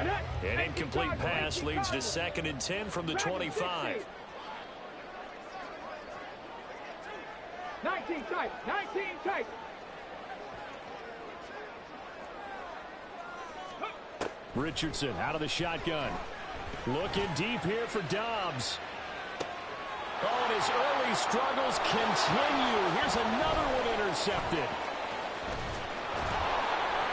An incomplete pass leads to 2nd and 10 from the 25. 19 tight, 19 tight. Richardson out of the shotgun. Looking deep here for Dobbs. Oh, and his early struggles continue. Here's another one intercepted.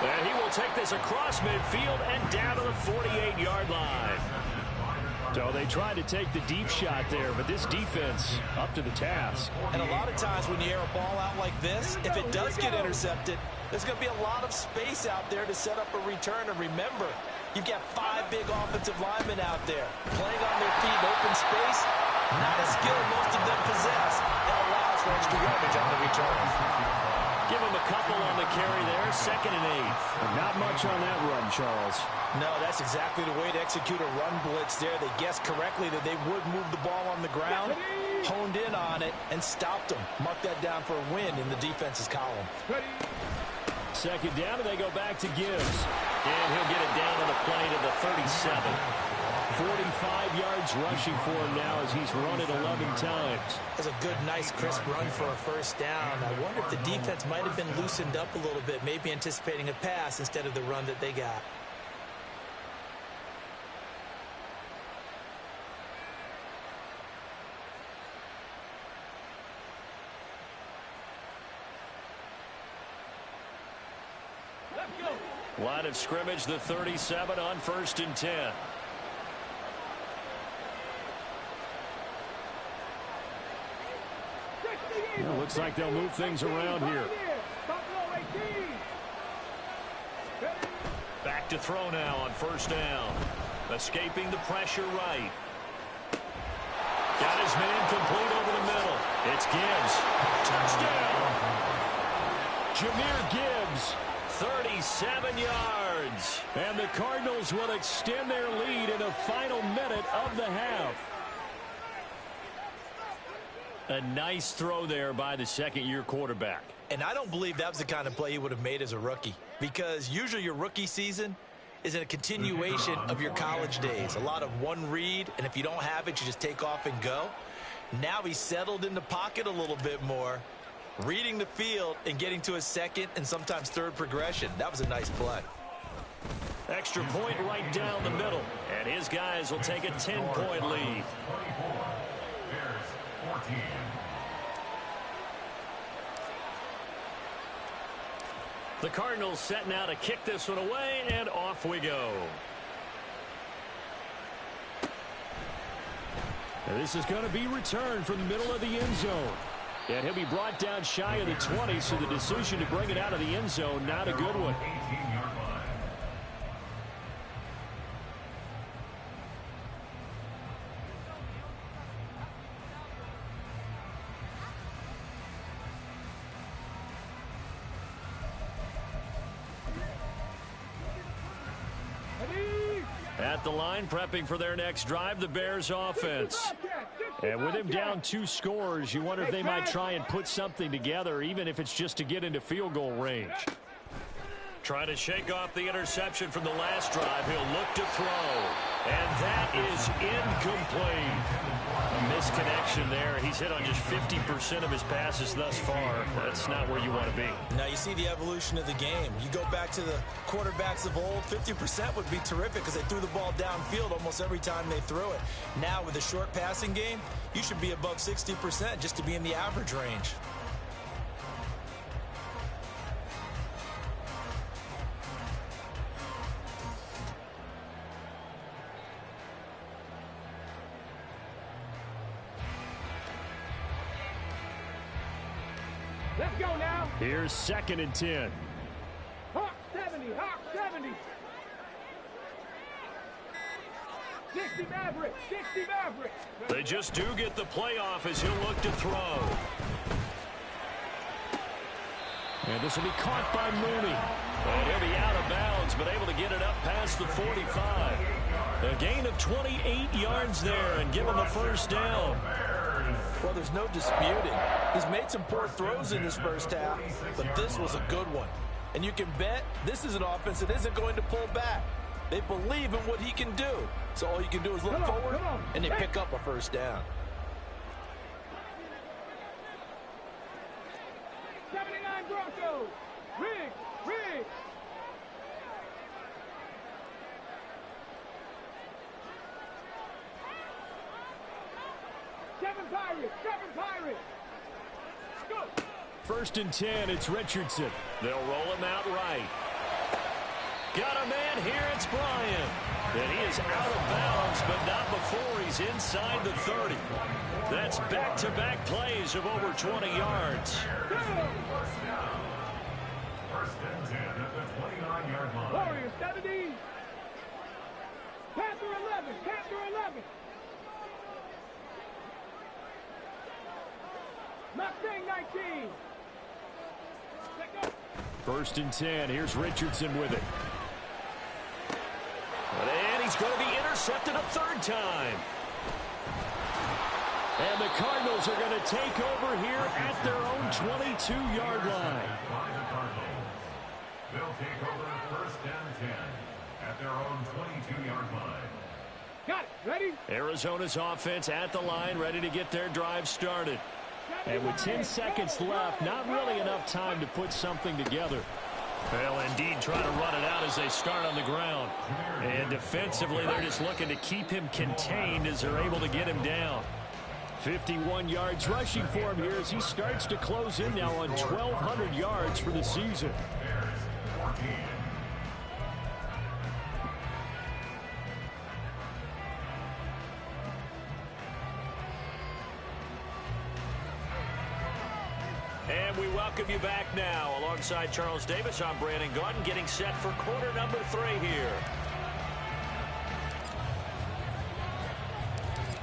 And he will take this across midfield and down to the 48-yard line. So they tried to take the deep shot there, but this defense up to the task. And a lot of times when you air a ball out like this, if it does get intercepted, there's going to be a lot of space out there to set up a return. And remember, you've got 5 big offensive linemen out there playing on their feet in open space. Not a skill most of them possess. That allows for extra yardage on the return. Give him a couple on the carry there. 2nd and 8. Not much on that run, Charles. No, that's exactly the way to execute a run blitz there. They guessed correctly that they would move the ball on the ground, honed in on it, and stopped them. Mark that down for a win in the defense's column. 2nd down, and they go back to Gibbs. And he'll get it down to the plane of the 37. 45 yards rushing for him now as he's run it 11 times. That's a good, nice, crisp run for a 1st down. I wonder if the defense might have been loosened up a little bit, maybe anticipating a pass instead of the run that they got. Line of scrimmage, the 37 on 1st and 10. Well, looks like they'll move things around here. Back to throw now on 1st down. Escaping the pressure right. Got his man complete over the middle. It's Gibbs. Touchdown. Jahmyr Gibbs. 37 yards. And the Cardinals will extend their lead in the final minute of the half. A nice throw there by the 2nd-year quarterback. And I don't believe that was the kind of play he would have made as a rookie, because usually your rookie season is in a continuation of your college days. A lot of one read, and if you don't have it, you just take off and go. Now he's settled in the pocket a little bit more, reading the field and getting to a 2nd and sometimes 3rd progression. That was a nice play. Extra point right down the middle. And his guys will take a 10-point lead. The Cardinals setting out to kick this one away, and off we go. Now this is going to be returned from the middle of the end zone. And he'll be brought down shy of the 20, so the decision to bring it out of the end zone, not a good one. At the line, prepping for their next drive, the Bears offense. And with him down 2 scores, you wonder if they might try and put something together, even if it's just to get into field goal range. Trying to shake off the interception from the last drive. He'll look to throw. And that is incomplete. A misconnection there. He's hit on just 50% of his passes thus far. That's not where you want to be. Now you see the evolution of the game. You go back to the quarterbacks of old, 50% would be terrific because they threw the ball downfield almost every time they threw it. Now with a short passing game, you should be above 60% just to be in the average range. Let's go now. Here's 2nd and 10. Hawk 70, Hawk 70. 60 Maverick, 60 Maverick. They just do get the playoff as he'll look to throw. And this will be caught by Mooney. And he'll be out of bounds, but able to get it up past the 45. A gain of 28 yards there and give him the 1st down. Well, there's no disputing. He's made some poor throws in his first half, but this was a good one. And you can bet this is an offense that isn't going to pull back. They believe in what he can do. So all you can do is look forward, and they pick up a first down. 79 Broncos. Riggs. 7 Pirates. Go. 1st and 10, it's Richardson. They'll roll him out right. Got a man here, it's Bryant. And he is out of bounds, but not before he's inside the 30. That's back-to-back plays of over 20 yards. First and 10 at the 29-yard line. Warriors 70. Panther 11. Mustang 19. 1st and 10, here's Richardson with it. And he's going to be intercepted a 3rd time. And the Cardinals are going to take over here at their own 22-yard line. They'll take over 1st and 10 at their own 22-yard line. Got it. Ready? Arizona's offense at the line, ready to get their drive started. And with 10 seconds left, not really enough time to put something together. Well, indeed, try to run it out as they start on the ground. And defensively, they're just looking to keep him contained as they're able to get him down. 51 yards rushing for him here as he starts to close in now on 1,200 yards for the season. And we welcome you back now. Alongside Charles Davis, I'm Brandon Gaudin, getting set for quarter number 3 here.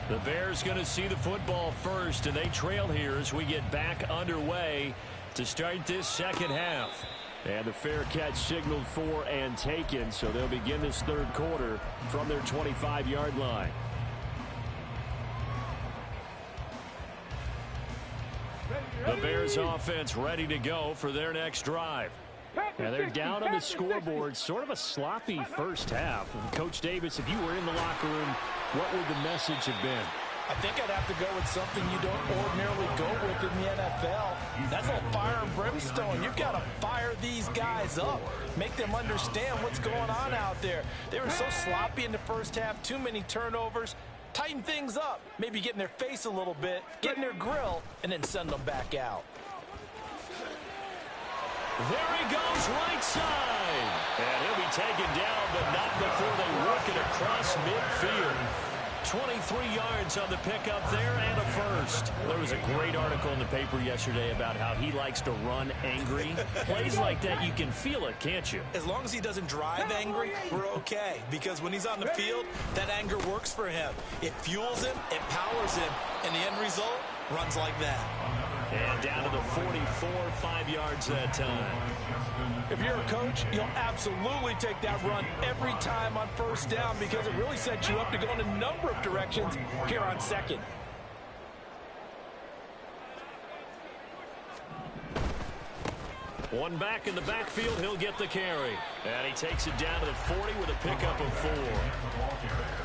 The Bears going to see the football first, and they trail here as we get back underway to start this second half. And the fair catch signaled for and taken, so they'll begin this 3rd quarter from their 25-yard line. The Bears offense ready to go for their next drive. And they're down on the scoreboard. Sort of a sloppy first half. And Coach Davis, if you were in the locker room, what would the message have been? I think I'd have to go with something you don't ordinarily go with in the NFL. That's all fire and brimstone. You've got to fire these guys up. Make them understand what's going on out there. They were so sloppy in the first half. Too many turnovers. Tighten things up. Maybe get in their face a little bit. Get in their grill. And then send them back out. There he goes right side. And he'll be taken down, but not before they work it across midfield. 23 yards on the pickup there and a first. There was a great article in the paper yesterday about how he likes to run angry. Plays like that, you can feel it, can't you? As long as he doesn't drive angry, we're okay. Because when he's on the field, that anger works for him. It fuels him, it powers him, and the end result runs like that. And down to the 44, 5 yards that time. If you're a coach, you'll absolutely take that run every time on first down because it really sets you up to go in a number of directions here on second. One back in the backfield, he'll get the carry. And he takes it down to the 40 with a pickup of 4.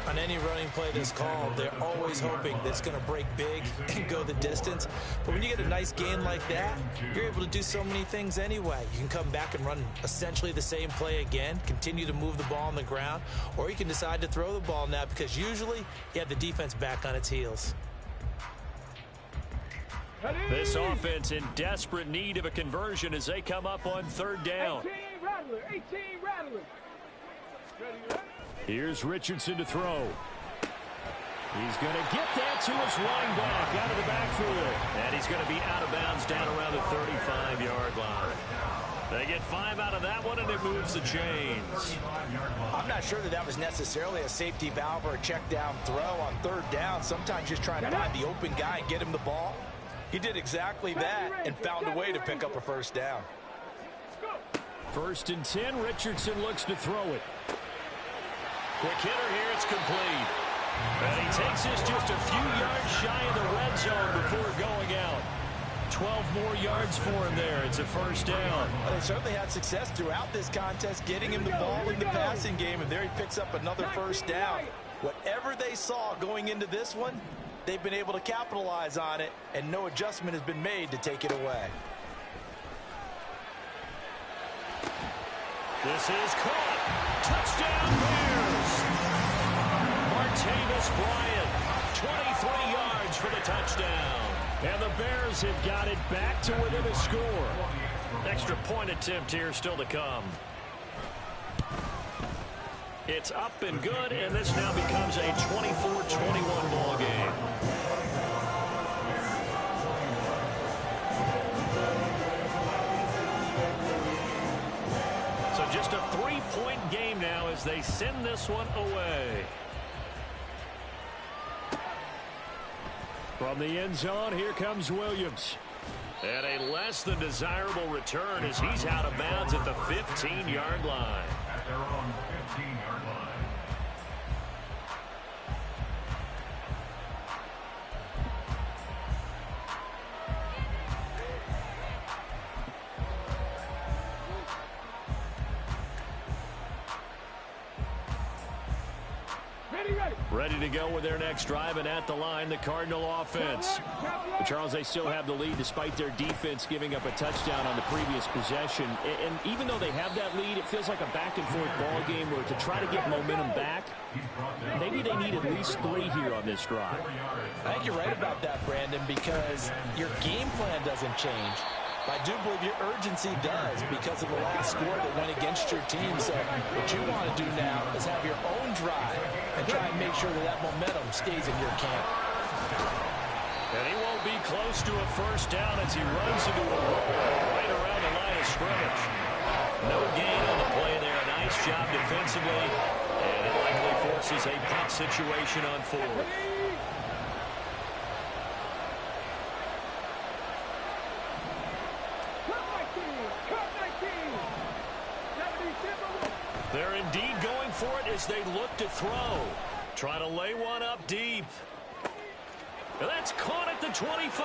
On any running play that's called, they're always hoping that it's going to break big and go the distance. But when you get a nice gain like that, you're able to do so many things anyway. You can come back and run essentially the same play again, continue to move the ball on the ground, or you can decide to throw the ball now because usually you have the defense back on its heels. This offense in desperate need of a conversion as they come up on 3rd down. 18 Rattler. Here's Richardson to throw. He's going to get that to his running back out of the backfield. And he's going to be out of bounds down around the 35-yard line. They get 5 out of that one, and it moves the chains. I'm not sure that was necessarily a safety valve or a check down throw on 3rd down. Sometimes just trying to find the open guy and get him the ball. He did exactly that and found a way to pick up a first down. 1st and 10, Richardson looks to throw it. Quick hitter here, it's complete. And he takes this just a few yards shy of the red zone before going out. 12 more yards for him there. It's a first down. Well, they certainly had success throughout this contest getting him the ball in the passing game, and there he picks up another first down. Whatever they saw going into this one, they've been able to capitalize on it, and no adjustment has been made to take it away. This is caught. Touchdown Bears. Martavis Bryant, 23 yards for the touchdown. And the Bears have got it back to within a score. Extra point attempt here still to come. It's up and good, and this now becomes a 24-21 ball game. So just a 3-point game now as they send this one away. From the end zone, here comes Williams. And a less than desirable return as he's out of bounds at the 15-yard line. At their own 15-yard line. Ready to go with their next drive, and at the line, the Cardinal offense. But Charles, they still have the lead despite their defense giving up a touchdown on the previous possession. And even though they have that lead, it feels like a back-and-forth ball game where to try to get momentum back, maybe they need at least 3 here on this drive. I think you're right about that, Brandon, because your game plan doesn't change. I do believe your urgency does because of the last score that went against your team. So what you want to do now is have your own drive and try and make sure that that momentum stays in your camp. And he won't be close to a first down as he runs into a roll right around the line of scrimmage. No gain on the play there. Nice job defensively. And it likely forces a punt situation on 4th. They're indeed going for it as they look to throw. Try to lay one up deep. And that's caught at the 25.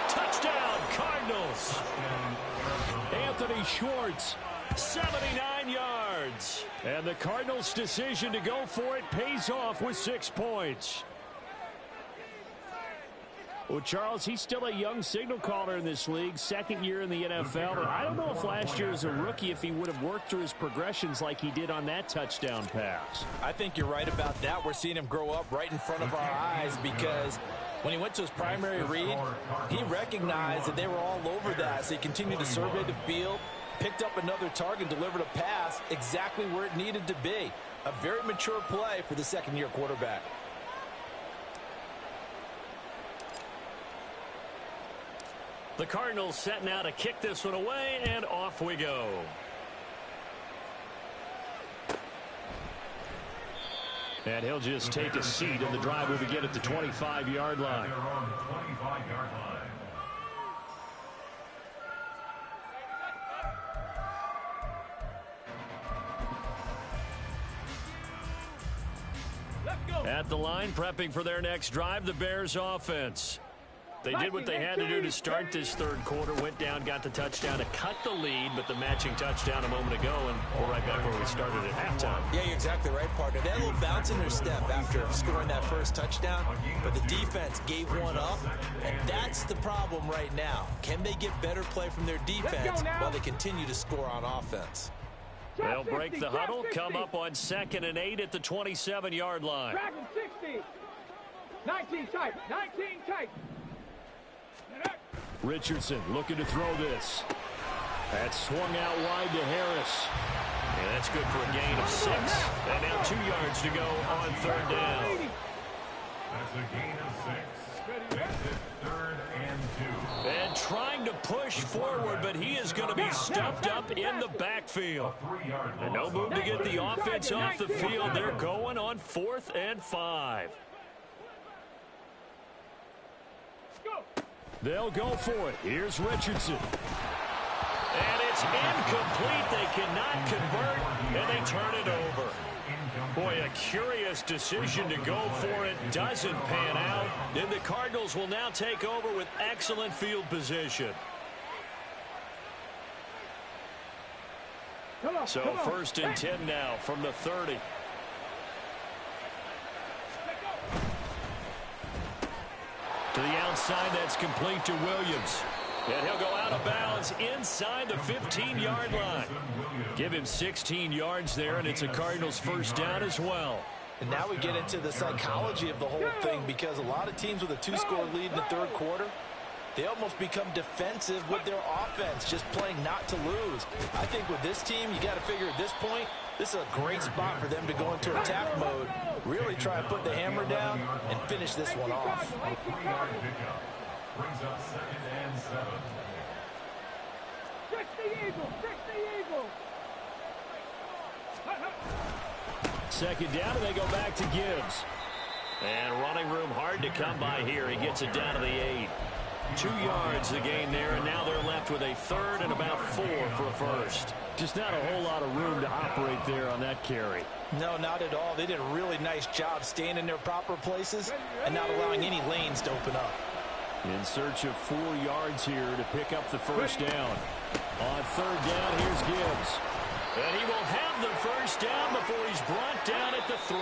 Touchdown, Cardinals. Anthony Schwartz. 79 yards. And the Cardinals' decision to go for it pays off with 6 points. Well, Charles, he's still a young signal caller in this league, second year in the NFL. But I don't know if last year as a rookie, if he would have worked through his progressions like he did on that touchdown pass. I think you're right about that. We're seeing him grow up right in front of our eyes because when he went to his primary read, he recognized that they were all over that. So he continued to survey the field, picked up another target, delivered a pass exactly where it needed to be. A very mature play for the second-year quarterback. The Cardinals set now to kick this one away, and off we go. And he'll just take a seat, and the drive will begin at the 25-yard line. Their own 25-yard line. At the line, prepping for their next drive, the Bears offense. They did what they had to do to start this third quarter, went down, got the touchdown to cut the lead, but the matching touchdown a moment ago, and we're right back where we started at halftime. Yeah, you're exactly right, partner. They had a little bounce in their step after scoring that first touchdown, but the defense gave one up, and that's the problem right now. Can they get better play from their defense while they continue to score on offense? They'll break the huddle, come up on 2nd and 8 at the 27-yard line. Track him 60. 19 tight. 19 tight. Richardson looking to throw this. That swung out wide to Harris. And that's good for a gain of 6. And now 2 yards to go on 3rd down. That's a gain of 6. Makes it 3rd and 2. And trying to push forward, but he is going to be stuffed up in the backfield. And no move to get the offense off the field. They're going on 4th and 5. They'll go for it. Here's Richardson. And it's incomplete. They cannot convert, and they turn it over. Boy, A curious decision to go for it doesn't pan out. And the Cardinals will now take over with excellent field position. So first and 10 now from the 30. To the outside, that's complete to Williams. And he'll go out of bounds inside the 15-yard line. Give him 16 yards there, and it's a Cardinals first down as well. And now we get into the psychology of the whole thing, because a lot of teams with a 2-score lead in the third quarter, they almost become defensive with their offense, just playing not to lose. I think with this team, you got to figure at this point, this is a great spot for them to go into attack mode, really try and put the hammer down and finish this one off. Brings up 2nd and 7. Fix the Eagle! Fix the Eagle! 2nd down, and they go back to Gibbs. And running room hard to come by here. He gets it down to the 8. 2 yards the gain there, and now they're left with a 3rd and about 4 for a first. Just not a whole lot of room to operate there on that carry. No, not at all. They did a really nice job staying in their proper places and not allowing any lanes to open up. In search of 4 yards here to pick up the first down. On 3rd down, here's Gibbs. And he will have the first down before he's brought down at the 3.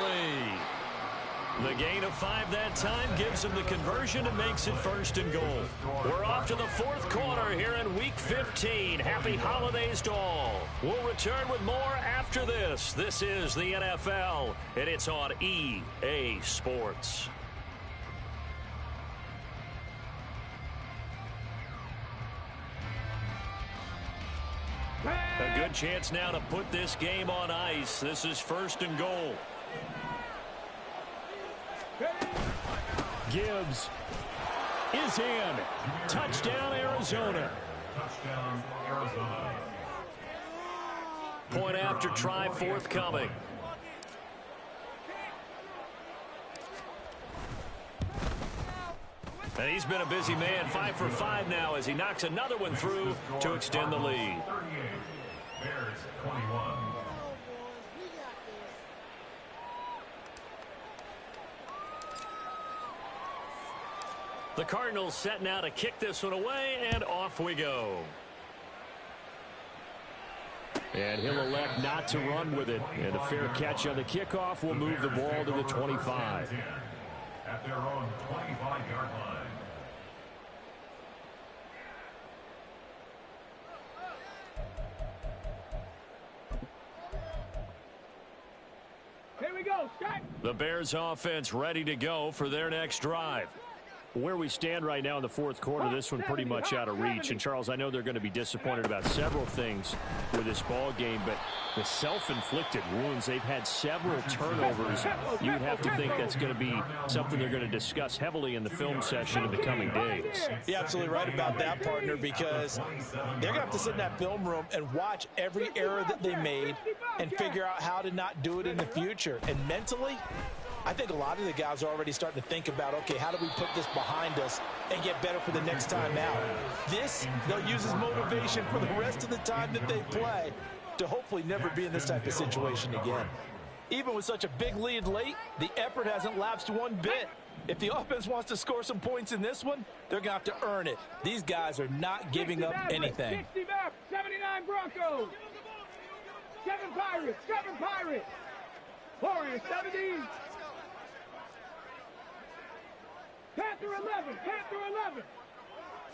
The gain of 5 that time gives him the conversion and makes it 1st and goal. We're off to the 4th quarter here in Week 15. Happy holidays to all. We'll return with more after this. This is the NFL, and it's on EA Sports. A good chance now to put this game on ice. This is 1st and goal. Gibbs is in. Touchdown, Arizona. Touchdown, Arizona. Point after try forthcoming. And he's been a busy man, 5 for 5 now as he knocks another one through to extend the lead. 38, Bears 21. The Cardinals set now to kick this one away, and off we go. And he'll elect not to run with it. And a fair catch on the kickoff will move the ball to the 25. At their own 25-yard line. Here we go, Scott. The Bears offense ready to go for their next drive. Where we stand right now in the 4th quarter, this one pretty much out of reach. And, Charles, I know they're going to be disappointed about several things with this ball game, but the self-inflicted wounds, they've had several turnovers. You'd have to think that's going to be something they're going to discuss heavily in the film session in the coming days. You're absolutely right about that, partner, because they're going to have to sit in that film room and watch every error that they made and figure out how to not do it in the future. And mentally, I think a lot of the guys are already starting to think about, okay, how do we put this behind us and get better for the next time out? This, they'll use as motivation for the rest of the time that they play to hopefully never be in this type of situation again. Even with such a big lead late, the effort hasn't lapsed one bit. If the offense wants to score some points in this one, they're going to have to earn it. These guys are not giving up anything. 60 back, 79 Broncos. 7 Pirates, 7 Pirates. Warriors, 70. Panther 11, Panther 11.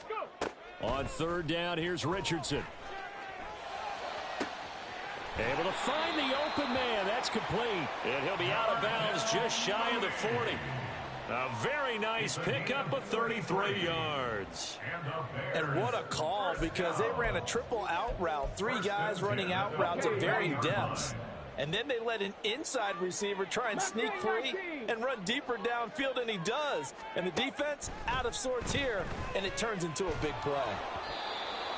Go. On 3rd down, here's Richardson. Able to find the open man. That's complete. And he'll be out of bounds just shy of the 40. A very nice pickup of 33 yards. And what a call, because they ran a triple out route. 3 guys running out routes at varying depths. And then they let an inside receiver try and sneak free and run deeper downfield, and he does. And the defense out of sorts here, and it turns into a big play.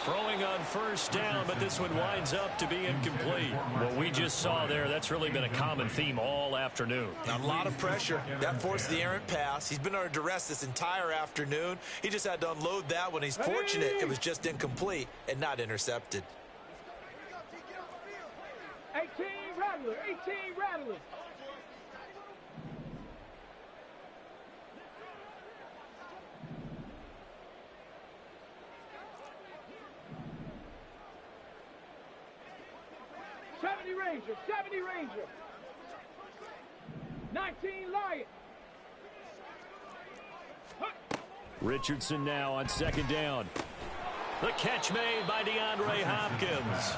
Throwing on 1st down, but this one winds up to be incomplete. What we just saw there, that's really been a common theme all afternoon. A lot of pressure. That forced the errant pass. He's been under duress this entire afternoon. He just had to unload that one. He's fortunate it was just incomplete and not intercepted. 18 Rattler, 18 Rattler. 70 Ranger, 70 Ranger. 19 Lion. Richardson now on second down. The catch made by DeAndre Hopkins.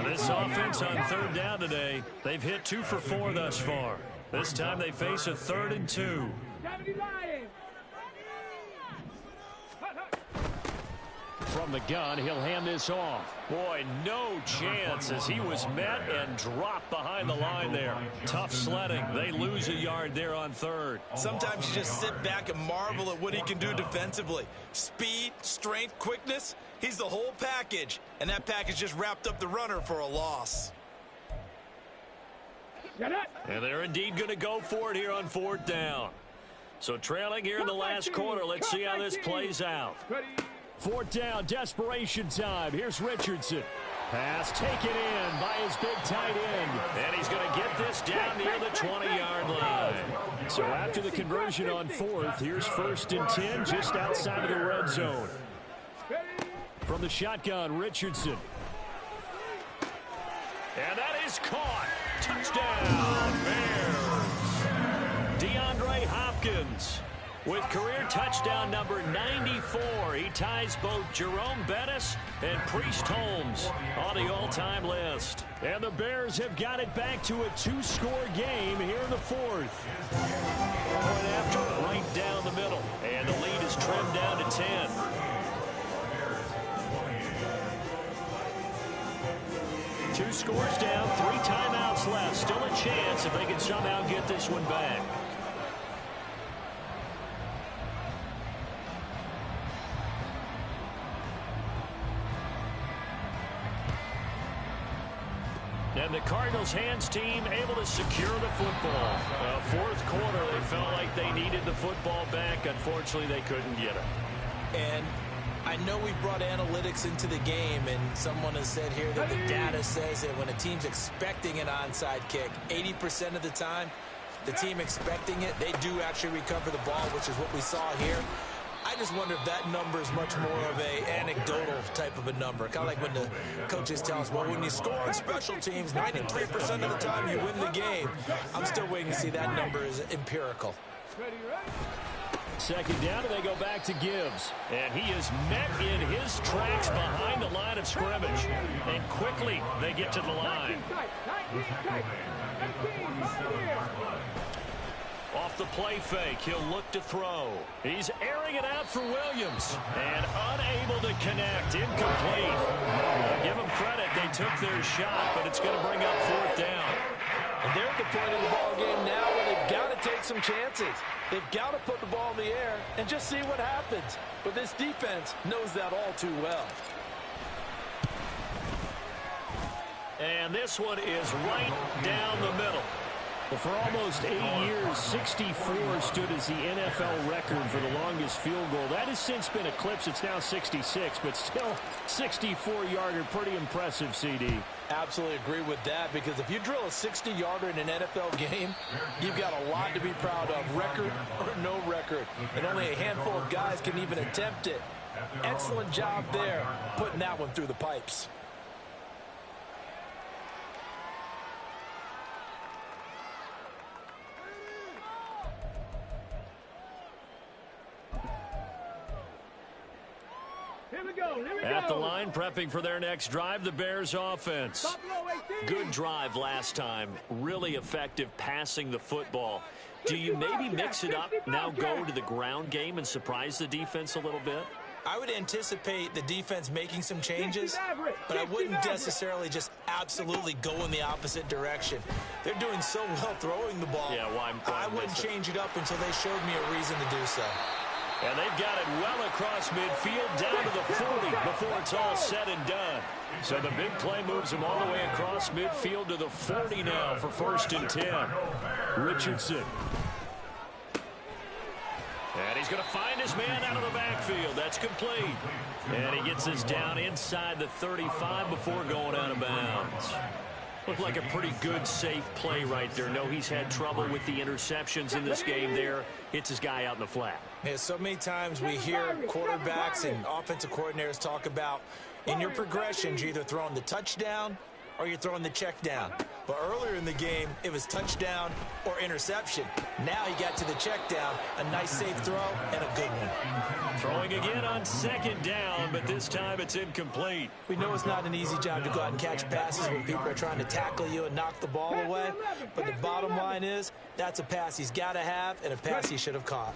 This offense on third down today, they've hit 2 for 4 thus far. This time they face a 3rd and 2. 70 Lion. From the gun, he'll hand this off. Boy, no chance as he was met and dropped behind the line there. Tough sledding. They lose a yard there on 3rd. Sometimes you just sit back and marvel at what he can do defensively. Speed, strength, quickness, he's the whole package. And that package just wrapped up the runner for a loss. And they're indeed going to go for it here on 4th down. So trailing here in the last quarter. Let's see how this plays out. 4th down, desperation time. Here's Richardson. Pass taken in by his big tight end. And he's going to get this down near the 20-yard line. So after the conversion on 4th, here's 1st and 10 just outside of the red zone. From the shotgun, Richardson. And that is caught. Touchdown, Bears. DeAndre Hopkins with career touchdown number 94. He ties both Jerome Bettis and Priest Holmes on the all-time list. And the Bears have got it back to a 2-score game here in the 4th. Point after, right down the middle. And the lead is trimmed down to 10. Two scores down, 3 timeouts left. Still a chance if they can somehow get this one back. And the Cardinals' hands team able to secure the football. 4th quarter, they felt like they needed the football back. Unfortunately, they couldn't get it. And I know we brought analytics into the game, and someone has said here that the data says that when a team's expecting an onside kick, 80% of the time, the team expecting it, they do actually recover the ball, which is what we saw here. I just wonder if that number is much more of a anecdotal type of a number. Kind of like when the coaches tell us, well, when you score on special teams, 93% of the time you win the game. I'm still waiting to see that number is empirical. Second down, and they go back to Gibbs. And he is met in his tracks behind the line of scrimmage. And quickly they get to the line. Off the play fake, he'll look to throw. He's airing it out for Williams. And unable to connect, incomplete. Give them credit, they took their shot, but it's going to bring up 4th down. And they're at the point in the ball game now where they've got to take some chances. They've got to put the ball in the air and just see what happens. But this defense knows that all too well. And this one is right down the middle. Well, for almost 8 years, 64 stood as the NFL record for the longest field goal. That has since been eclipsed. It's now 66, but still 64-yarder. Pretty impressive, CD. Absolutely agree with that, because if you drill a 60-yarder in an NFL game, you've got a lot to be proud of, record or no record. And only a handful of guys can even attempt it. Excellent job there, putting that one through the pipes. At the line, prepping for their next drive, the Bears offense. Good drive last time. Really effective passing the football. Do you maybe mix it up, now go to the ground game and surprise the defense a little bit? I would anticipate the defense making some changes, but I wouldn't necessarily just absolutely go in the opposite direction. They're doing so well throwing the ball. Yeah, why I wouldn't change it up until they showed me a reason to do so. And they've got it well across midfield down to the 40 before it's all said and done. So the big play moves them all the way across midfield to the 40 now for 1st and 10. Richardson. And he's going to find his man out of the backfield. That's complete. And he gets this down inside the 35 before going out of bounds. Looked like a pretty good, safe play right there. No, he's had trouble with the interceptions in this game there. Hits his guy out in the flat. Yeah, so many times we hear quarterbacks and offensive coordinators talk about in your progressions, you're either throwing the touchdown or you're throwing the check down. But earlier in the game, it was touchdown or interception. Now he got to the check down, a nice safe throw, and a good one. Throwing again on second down, but this time it's incomplete. We know it's not an easy job to go out and catch passes when people are trying to tackle you and knock the ball away. But the bottom line is, that's a pass he's got to have and a pass he should have caught.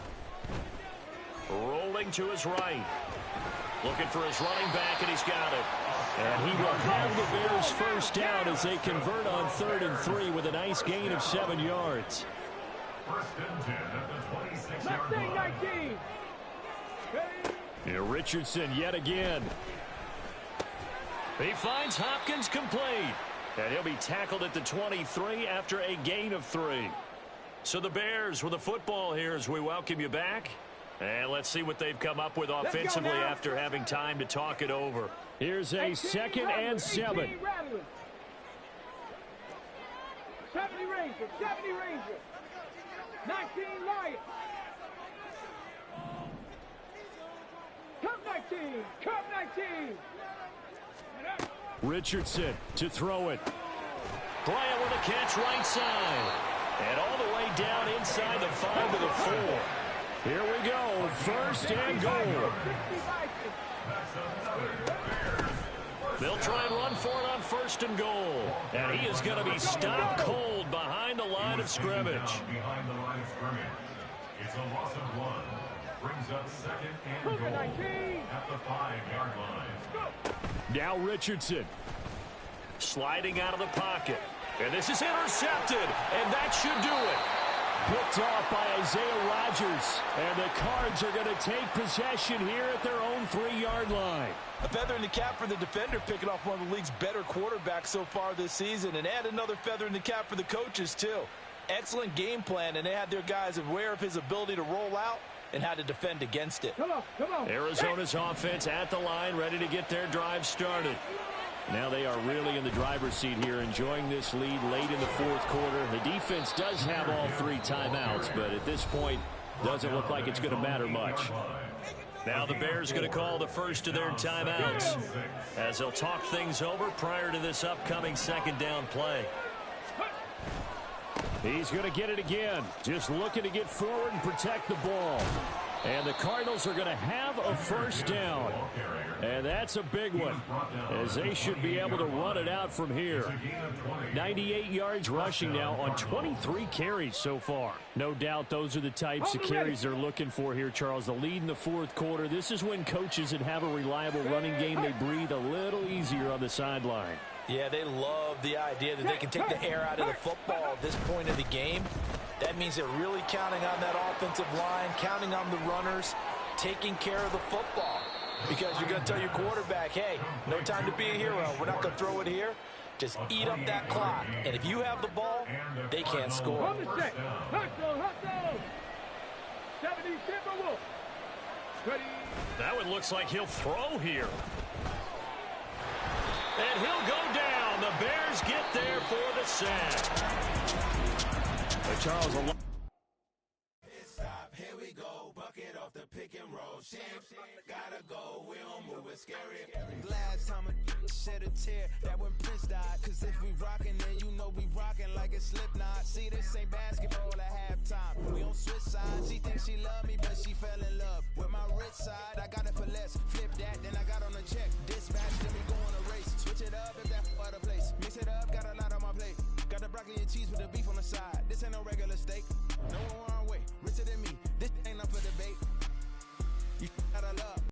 Rolling to his right. Looking for his running back, and he's got it. And he will have the Bears first down as they convert on 3rd and 3 with a nice gain of 7 yards. First and 10 at the 26-yard line. Here Richardson yet again. He finds Hopkins complete. And he'll be tackled at the 23 after a gain of 3. So the Bears with the football here as we welcome you back. And let's see what they've come up with offensively after having time to talk it over. Here's a 2nd and 7. 70 Rangers, 70 Rangers. 19 Lions. Cup 19, Cup 19. Richardson to throw it. Bryant with a catch right side. And all the way down inside the 5 to the 4. Here we go, 1st and goal. They'll try and run for it on 1st and goal. And he is going to be stopped cold behind the line of scrimmage. Behind the line of scrimmage. It's a loss of 1. Brings up 2nd and goal at the 5-yard line. Now Richardson. Sliding out of the pocket. And this is intercepted. And that should do it. Picked off by Isaiah Rodgers. And the Cards are going to take possession here at their own 3-yard line. A feather in the cap for the defender, picking off one of the league's better quarterbacks so far this season. And add another feather in the cap for the coaches, too. Excellent game plan, and they had their guys aware of his ability to roll out and how to defend against it. Come on. Arizona's offense at the line, ready to get their drive started. Now they are really in the driver's seat here, enjoying this lead late in the 4th quarter. The defense does have all 3 timeouts, but at this point, doesn't look like it's going to matter much. Now the Bears going to call the first of their timeouts as they'll talk things over prior to this upcoming 2nd down play. He's going to get it again. Just looking to get forward and protect the ball. And the Cardinals are going to have a 1st down. And that's a big one, as they should be able to run it out from here. 98 yards rushing now on 23 carries so far. No doubt those are the types of carries they're looking for here, Charles. The lead in the 4th quarter. This is when coaches that have a reliable running game, they breathe a little easier on the sideline. Yeah, they love the idea that they can take the air out of the football at this point of the game. That means they're really counting on that offensive line, counting on the runners, taking care of the football. Because you're going to tell your quarterback, hey, no time to be a hero. We're not going to throw it here. Just eat up that clock. And if you have the ball, they can't score. On the set. Hustle. 70 Timberwolves. Ready. That one looks like he'll throw here. And he'll go down. The Bears get there for the sack. Charles, here we go, bucket off the pick and roll. Gotta go, we don't move it scary. Last time a shed a tear, that when Prince died. Cause if we rockin', then you know we rockin' like a Slipknot. See, this ain't basketball at halftime. We on switch sides. She thinks she love me, but she fell in love with my rich side. I got it for less. Flip that, then I got on a check. Dispatch, then we go on a race. Switch it up if that other place. Mix it up, got a lot on my plate. Got the broccoli and cheese with the beef on the side. This ain't